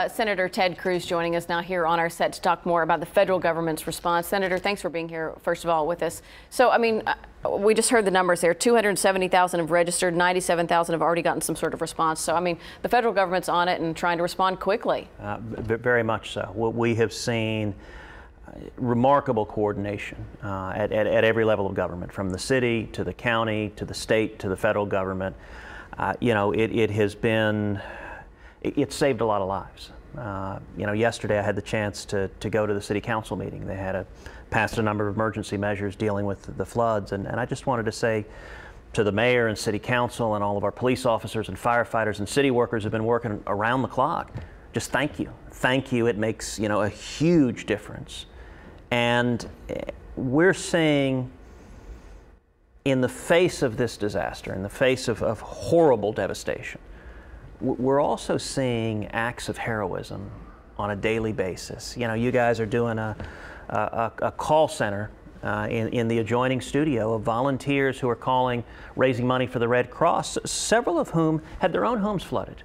Senator Ted Cruz joining us now here on our set to talk more about the federal government's response. Senator, thanks for being here, first of all, with us. So, I mean, we just heard the numbers there. 270,000 have registered, 97,000 have already gotten some sort of response. So, I mean, the federal government's on it and trying to respond quickly. Very much so. We have seen remarkable coordination at every level of government, from the city to the county to the state to the federal government. You know, it saved a lot of lives. You know, yesterday I had the chance to go to the city council meeting. They had passed a number of emergency measures dealing with the floods, and I just wanted to say to the mayor and city council and all of our police officers and firefighters and city workers who've been working around the clock, just thank you. Thank you. It makes, you know, a huge difference. And we're seeing, in the face of this disaster, in the face of horrible devastation, we're also seeing acts of heroism on a daily basis. You know, you guys are doing a call center in the adjoining studio of volunteers who are calling, raising money for the Red Cross, several of whom had their own homes flooded.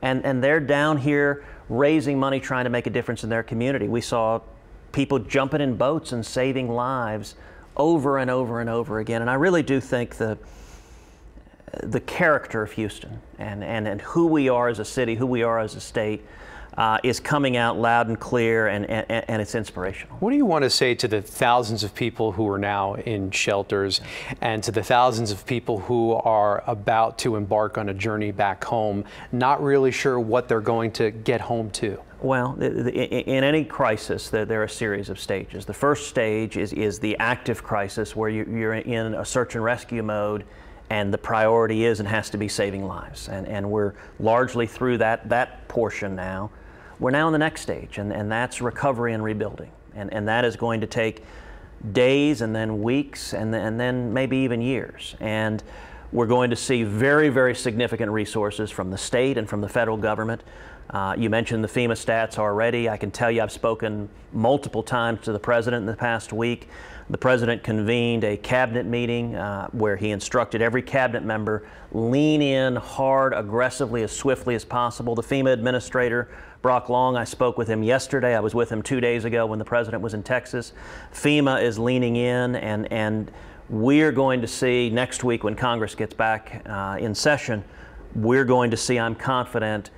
And they're down here raising money, trying to make a difference in their community. We saw people jumping in boats and saving lives over and over and over again. And I really do think the character of Houston and who we are as a city, who we are as a state, is coming out loud and clear, and it's inspirational. What do you want to say to the thousands of people who are now in shelters and to the thousands of people who are about to embark on a journey back home, not really sure what they're going to get home to? Well, in any crisis, there are a series of stages. The first stage is the active crisis, where you're in a search and rescue mode, and the priority is and has to be saving lives. And we're largely through that portion now. We're now in the next stage, and that's recovery and rebuilding. And that is going to take days and then weeks and then maybe even years. And we're going to see very, very significant resources from the state and from the federal government. You mentioned the FEMA stats already. I can tell you I've spoken multiple times to the president in the past week. The president convened a cabinet meeting where he instructed every cabinet member, lean in hard, aggressively, as swiftly as possible. The FEMA administrator, Brock Long, I spoke with him yesterday. I was with him 2 days ago when the president was in Texas. FEMA is leaning in, and we're going to see next week when Congress gets back in session, we're going to see, I'm confident,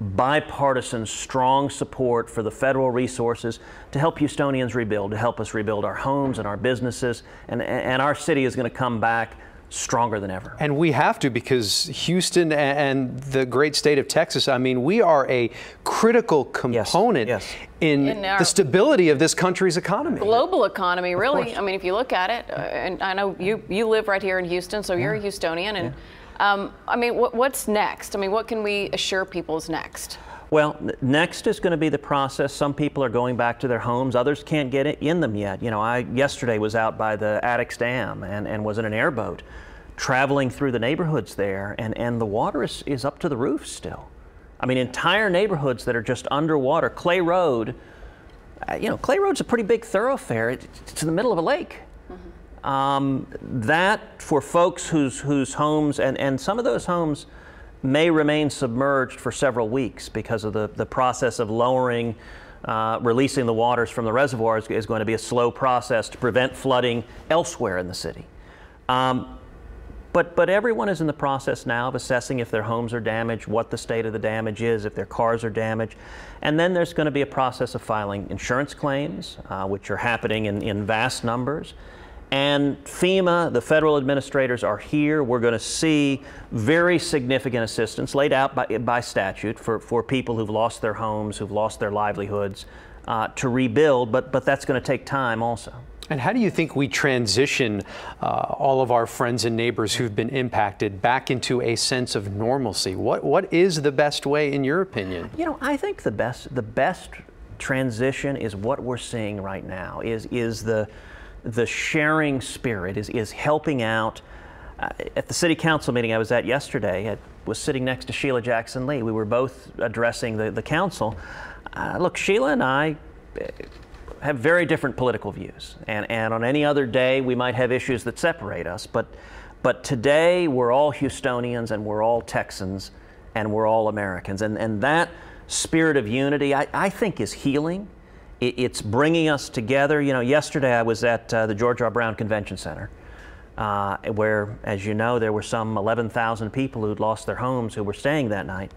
bipartisan, strong support for the federal resources to help Houstonians rebuild, to help us rebuild our homes and our businesses, and our city is going to come back stronger than ever. And we have to, because Houston and the great state of Texas, I mean, we are a critical component in the stability of this country's economy. Global economy, really. I mean, if you look at it, and I know you live right here in Houston, so you're a Houstonian, and I mean, what's next? I mean, what can we assure people is next? Well, next is going to be the process. Some people are going back to their homes. Others can't get in them yet. You know, I yesterday was out by the Addicks Dam and was in an airboat traveling through the neighborhoods there, and the water is up to the roof still. I mean, entire neighborhoods that are just underwater. Clay Road, you know, Clay Road's a pretty big thoroughfare. It's in the middle of a lake. That for folks whose homes, and some of those homes may remain submerged for several weeks because of the process of lowering, releasing the waters from the reservoirs is going to be a slow process to prevent flooding elsewhere in the city. But everyone is in the process now of assessing if their homes are damaged, what the state of the damage is, if their cars are damaged. And then there's going to be a process of filing insurance claims, which are happening in vast numbers. And FEMA, the federal administrators, are here. We're going to see very significant assistance laid out by statute for people who've lost their homes, who've lost their livelihoods, to rebuild, but that's going to take time also. And how do you think we transition all of our friends and neighbors who've been impacted back into a sense of normalcy? What is the best way, in your opinion? You know, I think the best transition is what we're seeing right now, is the sharing spirit, is helping out. At the city council meeting I was at yesterday, I was sitting next to Sheila Jackson Lee. We were both addressing the council. Look, Sheila and I have very different political views, and on any other day we might have issues that separate us, but today we're all Houstonians and we're all Texans and we're all Americans, and that spirit of unity, I think is healing. It's bringing us together. You know, yesterday I was at the George R. Brown Convention Center, where, as you know, there were some 11,000 people who'd lost their homes who were staying that night.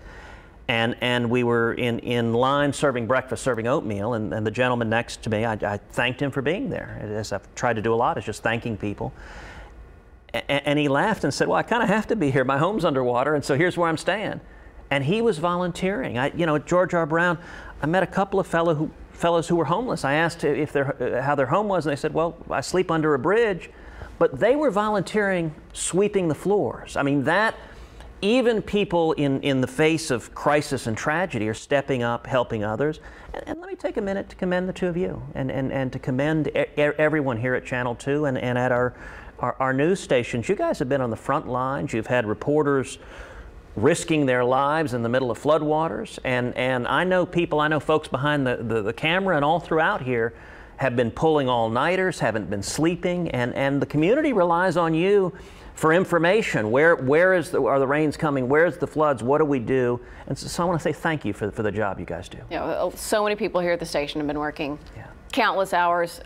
And we were in line serving breakfast, serving oatmeal, and the gentleman next to me, I thanked him for being there, as I've tried to do a lot, is just thanking people. And he laughed and said, well, I kind of have to be here. My home's underwater, and so here's where I'm staying. And he was volunteering. You know, at George R. Brown, I met a couple of fellows who were homeless. I asked if how their home was, and they said, well, I sleep under a bridge. But they were volunteering, sweeping the floors. I mean, that, even people in the face of crisis and tragedy are stepping up, helping others. And let me take a minute to commend the two of you, and to commend everyone here at Channel 2 and at our news stations. You guys have been on the front lines. You've had reporters risking their lives in the middle of floodwaters. And I know folks behind the camera and all throughout here have been pulling all-nighters, haven't been sleeping, and the community relies on you for information. Where are the rains coming? Where's the floods? What do we do? And so I want to say thank you for the job you guys do. Yeah, so many people here at the station have been working countless hours,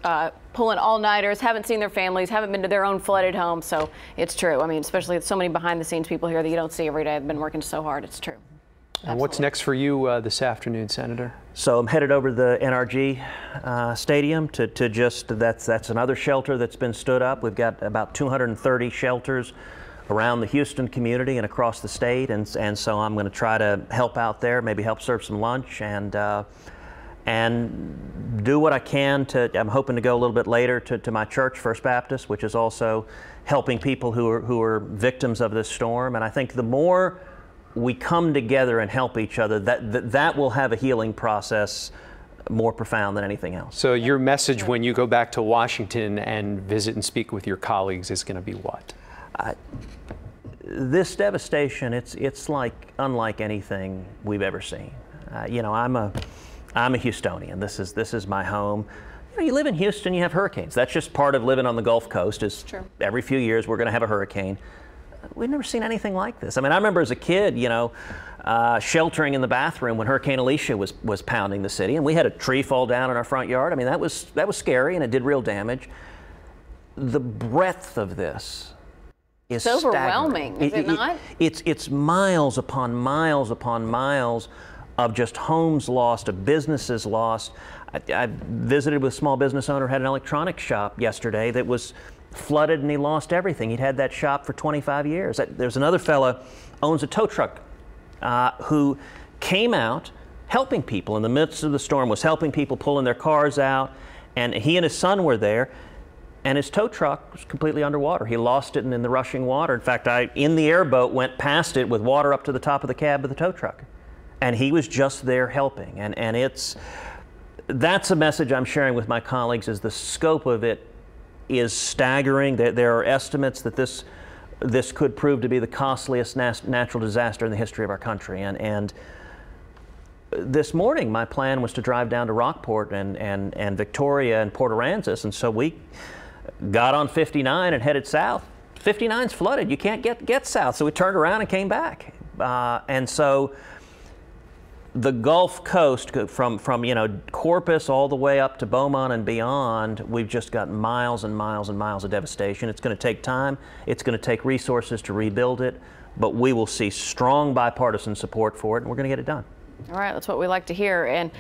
pulling all-nighters, haven't seen their families, haven't been to their own flooded home. So it's true. I mean, especially with so many behind-the-scenes people here that you don't see every day have been working so hard. It's true. And what's next for you this afternoon, Senator? So I'm headed over to the NRG Stadium to that's another shelter that's been stood up. We've got about 230 shelters around the Houston community and across the state, and so I'm going to try to help out there, maybe help serve some lunch, and do what I can I'm hoping to go a little bit later to my church, First Baptist, which is also helping people who are victims of this storm. And I think the more we come together and help each other, that will have a healing process more profound than anything else. So your message when you go back to Washington and visit and speak with your colleagues is going to be what? This devastation, it's like unlike anything we've ever seen. You know, I'm a Houstonian. This is my home. You know, you live in Houston, you have hurricanes. That's just part of living on the Gulf Coast. Is every few years we're going to have a hurricane. We've never seen anything like this. I mean, I remember as a kid, you know, sheltering in the bathroom when Hurricane Alicia was pounding the city, and we had a tree fall down in our front yard. I mean, that was scary, and it did real damage. The breadth of this is overwhelming, is it not? It's miles upon miles upon miles of just homes lost, of businesses lost. I visited with a small business owner, had an electronics shop yesterday that was flooded, and he lost everything. He'd had that shop for 25 years. There's another fella owns a tow truck who came out helping people in the midst of the storm, was helping people pulling their cars out, and he and his son were there, and his tow truck was completely underwater. He lost it in the rushing water. In fact, I, in the airboat, went past it with water up to the top of the cab of the tow truck, and he was just there helping. And that's a message I'm sharing with my colleagues, is the scope of it is staggering. There are estimates that this could prove to be the costliest natural disaster in the history of our country. And this morning, my plan was to drive down to Rockport and Victoria and Port Aransas, and so we got on 59 and headed south. 59's flooded. You can't get south, so we turned around and came back. And so the Gulf Coast, from you know, Corpus all the way up to Beaumont and beyond, we've just got miles and miles and miles of devastation. It's going to take time. It's going to take resources to rebuild it, but we will see strong bipartisan support for it, and we're going to get it done. All right, that's what we like to hear. And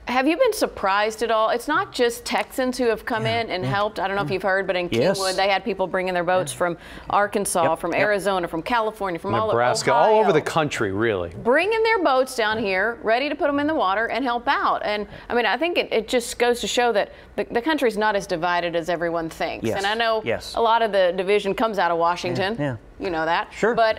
have you been surprised at all? It's not just Texans who have come in and helped. I don't know if you've heard, but in Kingwood, they had people bringing their boats from Arkansas, from Arizona, from California, from Nebraska, all all over the country, really. Bringing their boats down here, ready to put them in the water and help out. And I mean, I think it just goes to show that the country's not as divided as everyone thinks. Yes. And I know a lot of the division comes out of Washington. You know that. Sure. But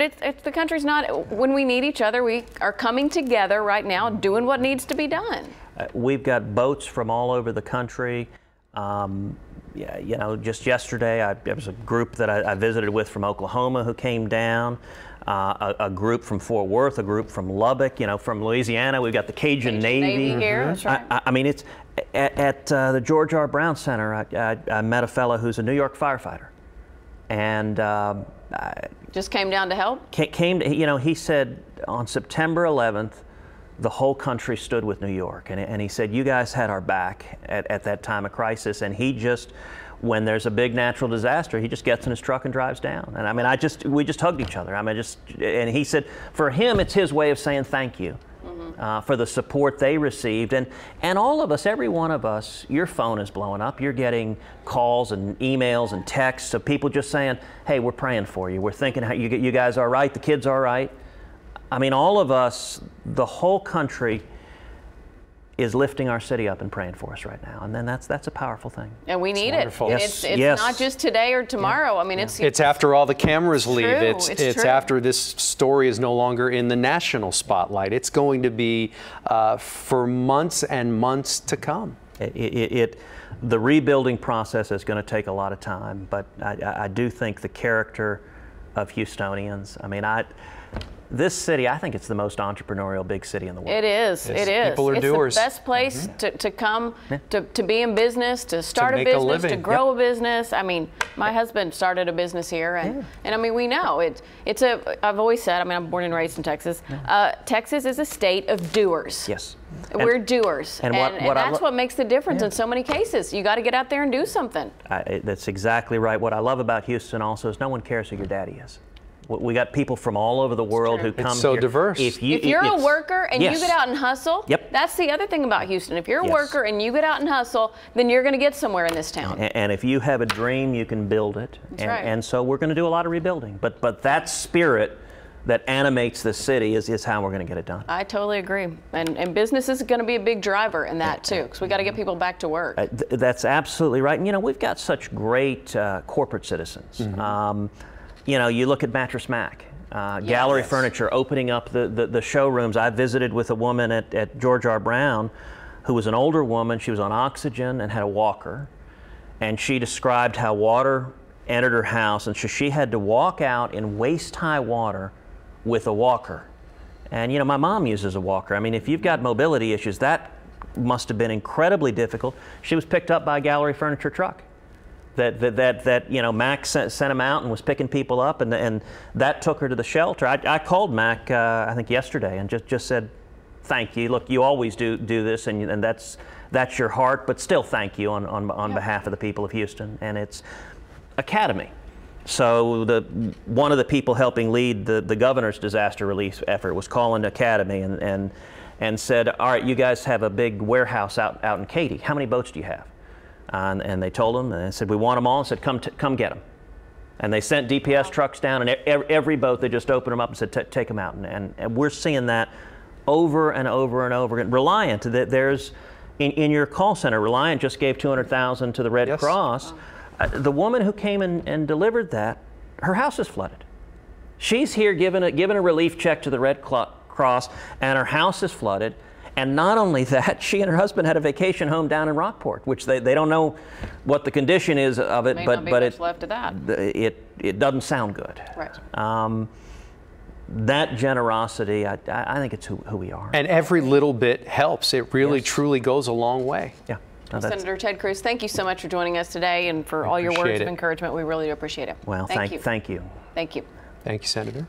it's the country's not. When we need each other, we are coming together right now, doing what needs to be done. We've got boats from all over the country. Yeah, you know, just yesterday, there was a group that I visited with from Oklahoma who came down. A group from Fort Worth, a group from Lubbock, you know, from Louisiana. We've got the Cajun Navy. Here, that's right. I mean, it's at the George R. Brown Center. I met a fellow who's a New York firefighter, and just came down to help. You know, he said on September 11th, the whole country stood with New York, and he said, you guys had our back at that time of crisis, and he just, when there's a big natural disaster, he just gets in his truck and drives down. And I mean, we just hugged each other. I mean, and he said, for him, it's his way of saying thank you. For the support they received, and all of us, every one of us, your phone is blowing up. You're getting calls and emails and texts of people just saying, hey, we're praying for you. We're thinking how you guys are right, the kids are right. I mean, all of us, the whole country is lifting our city up and praying for us right now, and then that's a powerful thing. And we need it. Yes. It's yes. not just today or tomorrow. Yeah. I mean, it's after all the cameras leave. It's true. After this story is no longer in the national spotlight. It's going to be for months and months to come. The rebuilding process is going to take a lot of time, but I do think the character of Houstonians. I mean, this city, I think it's the most entrepreneurial big city in the world. It is. It is. People are doers. It's the best place to come to be in business, to start a business, living. to grow a business. I mean, my husband started a business here, and I mean, we know it's I've always said, I mean, I'm born and raised in Texas. Texas is a state of doers. Yes. We're doers, and that's what makes the difference in so many cases. You got to get out there and do something. That's exactly right. What I love about Houston also is no one cares who your daddy is. We got people from all over the world who come here. It's so diverse. If you're a worker and you get out and hustle, Yep. that's the other thing about Houston. If you're a worker and you get out and hustle, then you're going to get somewhere in this town. And if you have a dream, you can build it. That's right. And so we're going to do a lot of rebuilding. But that spirit that animates the city is how we're going to get it done. I totally agree. And business is going to be a big driver in that too, because we got to get people back to work. That's absolutely right. And, you know, we've got such great corporate citizens. You know, you look at Mattress Mac. Gallery Furniture opening up the showrooms. I visited with a woman at George R. Brown who was an older woman. She was on oxygen and had a walker. And she described how water entered her house, and so she had to walk out in waist-high water with a walker. And you know, my mom uses a walker. I mean, if you've got mobility issues, that must have been incredibly difficult. She was picked up by a Gallery Furniture truck. That you know, Mac sent them out and was picking people up, and that took her to the shelter. I called Mac I think yesterday and just said, thank you. Look, you always do this, and that's your heart, but still thank you on behalf of the people of Houston. And it's Academy. So one of the people helping lead the governor's disaster relief effort was calling Academy and said, all right, you guys have a big warehouse out in Katy. How many boats do you have? And they told them, and they said, we want them all, and said, come get them. And they sent DPS trucks down, and every boat, they just opened them up and said, take them out. And we're seeing that over and over and over again. Reliant, there's, in your call center, Reliant just gave $200,000 to the Red Cross. The woman who came and delivered that, her house is flooded. She's here giving a relief check to the Red Cross, and her house is flooded. And not only that, she and her husband had a vacation home down in Rockport, which they don't know what the condition is of it, but left of that. It doesn't sound good. Right. That generosity, I think it's who we are. And every little bit helps. It really, truly goes a long way. Yeah. Well, Senator Ted Cruz, thank you so much for joining us today and for all your words of encouragement. We really do appreciate it. Well, thank you. Thank you. Thank you, Senator.